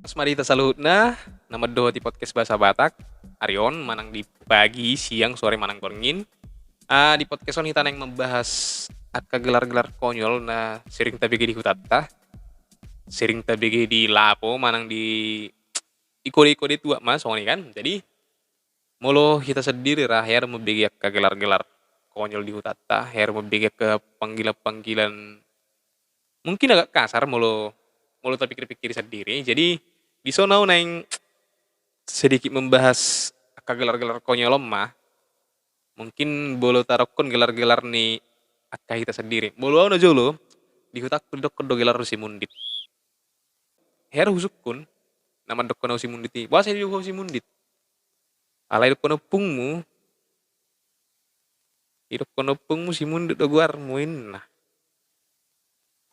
Asmarita salutna, nama doho di podcast Bahasa Batak. Arion, manang di pagi, siang, sore, manang berngin. Di podcast on kita yang membahas aka gelar-gelar konyol na sering tabigi di hutata, sering tabigi di lapo, manang di kode-kode tua mas, soalnya kan. Jadi, molo kita sendiri lah, her membagi aka gelar-gelar konyol di hutata, her membagi ke panggilan-panggilan mungkin agak kasar molo molo tapi pikir-pikir sendiri. Jadi, di sana neng sedikit membahas gelar-gelar konyol mah mungkin bolo tarokon gelar-gelar nih akka kita sendiri bolo na jolo di hutak kedok kedo gelar si mundit her husukun nama dok kono si mundit wah saya juga si mundit alai dok kono pungmu idok kono pungmu si mundit do guar muin nah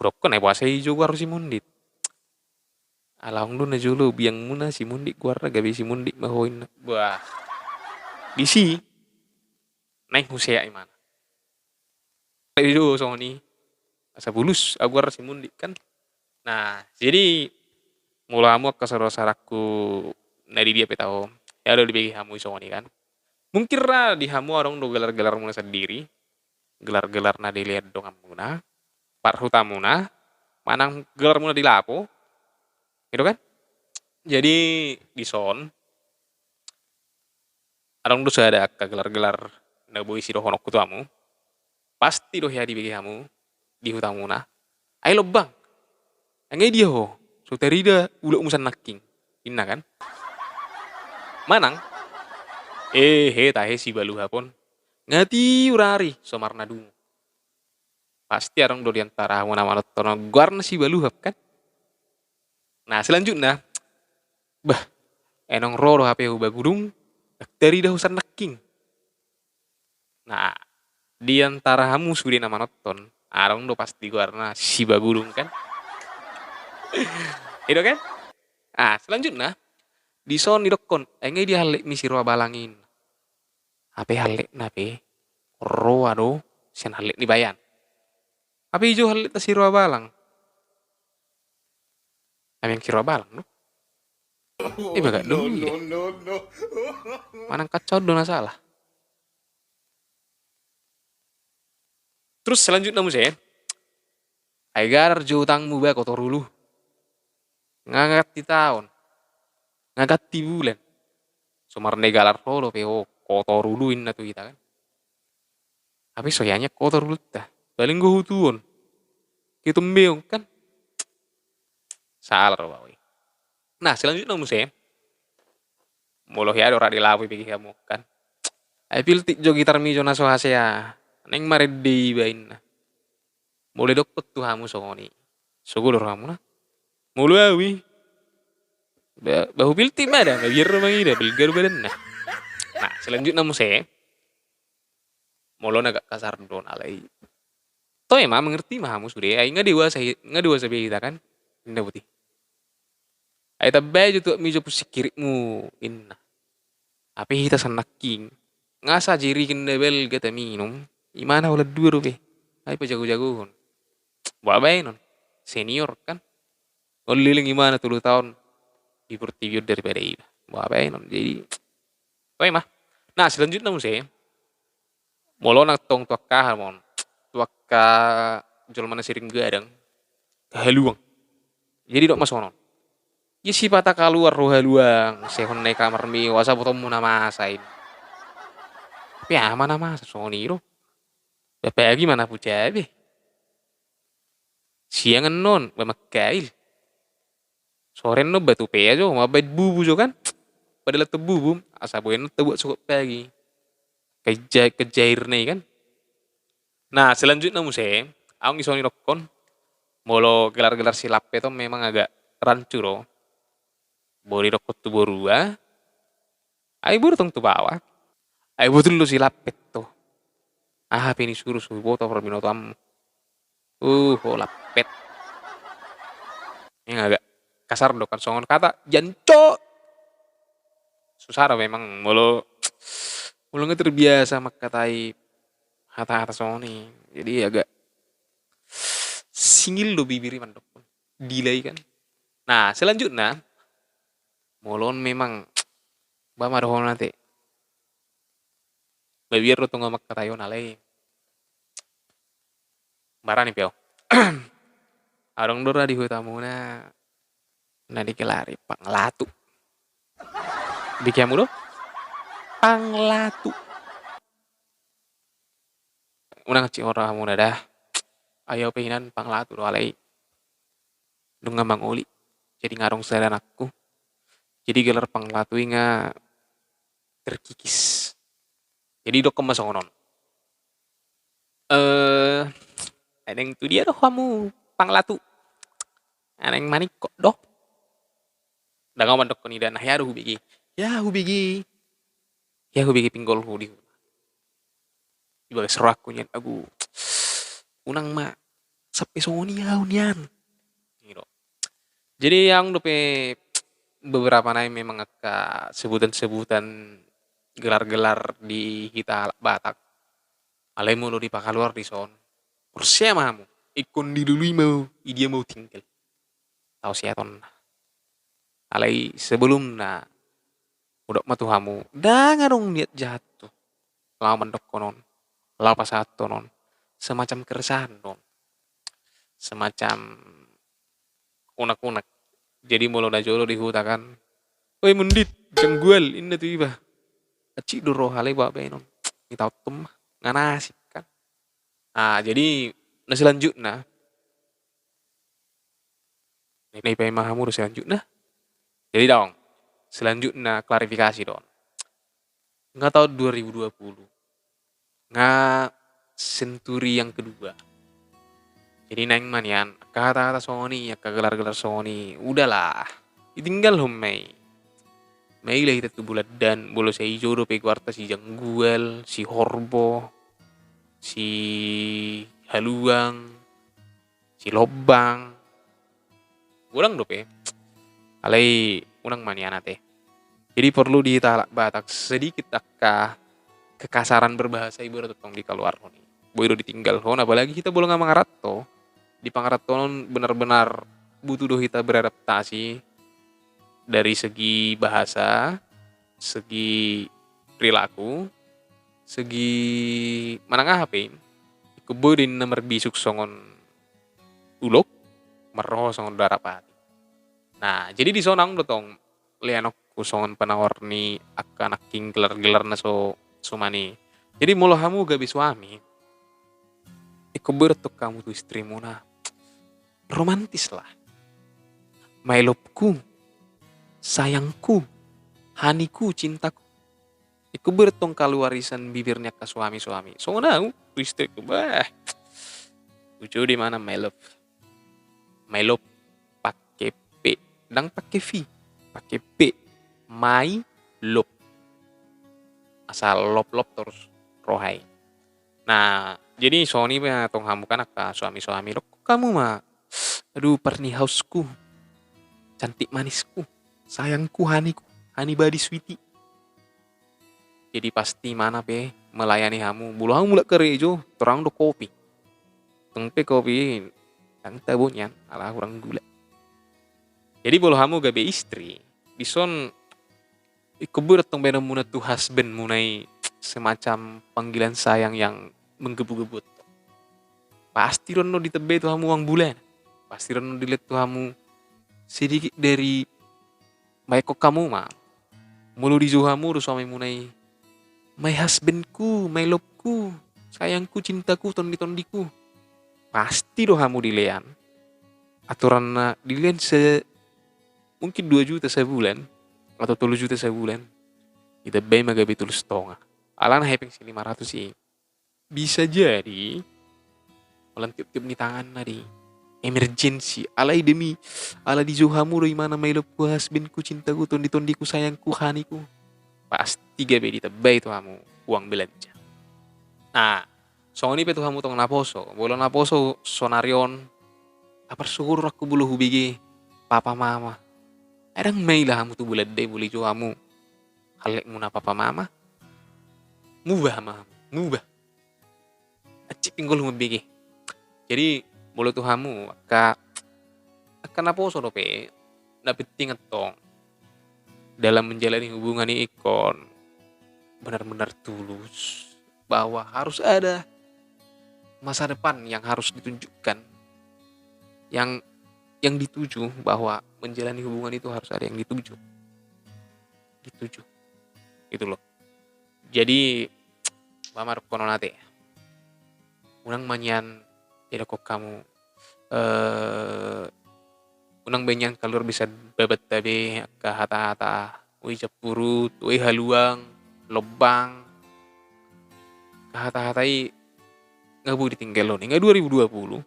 dok kono wah saya juga si mundit alang lu na jolo biang muna si mundit guar gabi si mundit mahoin wah bisi naik husea iman itu Sony asa bulus aguar si mundi kan nah jadi mula hamu ke saraku dari dia petao ya udah dibagi hamu Sony kan mungkin lah di hamu orang do gelar-gelar muna sendiri gelar-gelar na dilihat dong amuna parhutamuna manang gelar muna di lapo gitu kan jadi di son orang do ada ke gelar-gelar na boy si dohonok kutuamu pasti doh ya dibagi hamu di hutamuna ayo bang angay dia ho so terida ulo umusan naking inna kan manang he tahe si balu hapon ngati urari somarna dungu pasti arang do diantara hamu nama tono guarna si balu hap kan nah selanjutnya bah enong roro hape hu bagudung terida usan naking nah diantara hamu sudah nama nonton arang do pasti guarna si bagudung kan itu kan selanjutnya di son di dokon engay dia halek mi sirwa balangin ape halek nape ro ado sian halek ni bayan ape ijo halek ta sirwa balang yang sirwa balang no baga No, dulu ya no, no, no. manang kacau dona salah terus selanjutnya musya agar jo utangmu ba kotorulu ngangat di tahun ngagat di bulan sumar negalar rolo peo kotoruluin na tu kita kan tapi soyanya kotor ta paling gue hutuon kita meong kan salah rawi nah selanjutnya musya molo ya ora dilawi pikir kamu kan ai piltik jo gitar mi jo naso hasea neng maredi bain mulai dok petu hamu songoni sogolor hamu na mulai awi bahu piltik mana biar mangida bilgar badan nah selanjutnya musya molo agak kasar don alai toh emang mengerti mah hamu sudah ai nggak dewasa kita kan indah putih ai tabay jo tu mi jo pusikirmu inna apa kita sanaking ngasa jiri kendebel gata minum imana wala dua rupiah ai pajago-jago buat non senior kan liling gimana 10 tahun di Portivio daripada iba buat non jadi toh emang nah selanjutnya musya molo nak tong tuaka harmon tuaka jual mana siring gadang haluang jadi dok masonon ya si patah keluar roh haluang sehon naik kamar mi wasa potong muna masain tapi aman masa soni ro bapak lagi mana pucabe siangan non bamakail sore no batu pe aja mabait bubu jo kan padahal tebu asa boy tebu cukup pagi kejair nih kan nah selanjutnya musya aku ngisoni rokon molo gelar-gelar silap itu memang agak rancu ro bori rokot tu borua ai buru tong tu bawah ai betul lu silap itu ini suruh suruh boto perbino tam oh lapet yang agak kasar do kan songon kata janco susah memang mulu mulu nggak terbiasa makatai kata-kata soni jadi agak singil do bibiri mandok delay kan nah selanjutnya molon memang ba madohon nate biar lo tunggu mak katayo nalai marani pio arong dora di hutamuna na dikelari panglatu bikiamu do panglatu unang ci ora muna dah ayo pehinan panglatu do alai dunga mangoli jadi ngarong saran aku jadi gelar panglatu inga terkikis jadi do kemasonon adeng tu dia doh kamu panglatu aneng manik kok doh dangaw man dok ni dan ya hubigi ya hubigi pinggol hudi ibaga seraku nyen aku unang ma sapi songoni ya unian gitu jadi yang dope beberapa naik memang agak sebutan-sebutan gelar-gelar di kita Batak alai mau di pakaluar di son persiamamu ikon di dulu mau dia mau tinggal tahu siaton alai sebelum na udah matuhamu dah ngarong niat jatuh lawan dok konon lapas satu non semacam keresahan non semacam unak-unak jadi mulu na jolo dihutakan oi mundit jenggual inda tu iba kecil duro hale ba benon kita tem nganasik kan jadi nah selanjutnya ini pemahamu selanjutnya jadi dong selanjutnya klarifikasi dong nggak tahu 2020 nggak senturi yang kedua jadi neng manian kata-kata Sony ya gelar-gelar Sony udahlah ditinggal hom Mei lah kita tuh bulat dan bolo saya hijau do pe kuarta si janggual si horbo si haluang si lobang ulang dope alai unang maniana teh jadi perlu ditalak batak sedikit akka kekasaran berbahasa ibu tong di keluar nih boy ditinggal hon apalagi kita boleh ngamang rato di pangarato non benar-benar butuh do kita beradaptasi dari segi bahasa segi perilaku segi manangah HP ikebo din nomor bisuk songon ulok meroh songon darapati nah jadi di sonang dotong lianok kusongon penawar ni akan aking gelar-gelar na so sumani jadi molo hamu gabi suami ikebo tok kamu tuh istrimu na romantis lah my loveku sayangku haniku cintaku iku bertong kalau warisan bibirnya ke suami-suami so now istri ku bah lucu di mana my love pakai p dan pakai v pakai p my love asal lop terus rohai nah jadi Sony tong hamu kan ke suami-suami lo kamu mah aduh perni hausku cantik manisku sayangku hani badi sweetie jadi pasti mana pe melayani kamu bulu kamu mulak kerejo terang do kopi tengpe kopi yang tabunyan ala kurang gula jadi bulu kamu gabe istri bison ikebur tong bena muna tu husband munai semacam panggilan sayang yang menggebu-gebut pasti rono ditebe tu kamu uang bulan pasti rono dilihat tu kamu sedikit dari baik kok kamu mah mulu di zuhamu suami munai my husbandku, my loveku, sayangku, cintaku, tondi-tondiku. Pasti doh kamu dilean. Aturan dilean mungkin 2 juta sebulan atau 3 juta sebulan. Kita bay magabi tulus tonga. Alan hyping si 500 sih. Bisa jadi malam tiap-tiap di tangan nadi. Emergency. Alai demi ala di zuhamu do mana my loveku, husbandku, cintaku, tondi-tondiku, sayangku, haniku. Pasti gabe ditebay itu kamu uang belanja. Nah, soalnya itu kamu tong naposo, boleh naposo sonarion. Apa syukur aku bulu hubigi papa mama. Ada may lah kamu tuh bulat deh boleh jo kamu. Halek muna papa mama. Mubah mama, mubah. Acik pinggul hubigi. Jadi boleh tuh kamu akan naposo dope. Dapet tinget tong. dalam menjalani hubungan ini ikon benar-benar tulus, bahwa harus ada masa depan yang harus ditunjukkan, yang dituju, bahwa menjalani hubungan itu harus ada yang dituju, dituju, gitu loh. Jadi pamar kono nate, unang manyan tidak kok kamu unang benyan kalur bisa babat tabe ka hata-hata, ui capurut, ui haluang, lobang, ka hata-hatai nggak boleh ditinggal lo nih, nggak 2020.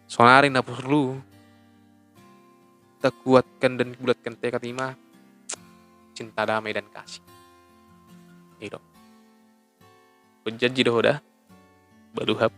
Soalnya na perlu kita kuatkan dan bulatkan tekad ima cinta damai dan kasih. Itu. Penjanji dah udah, baduhap.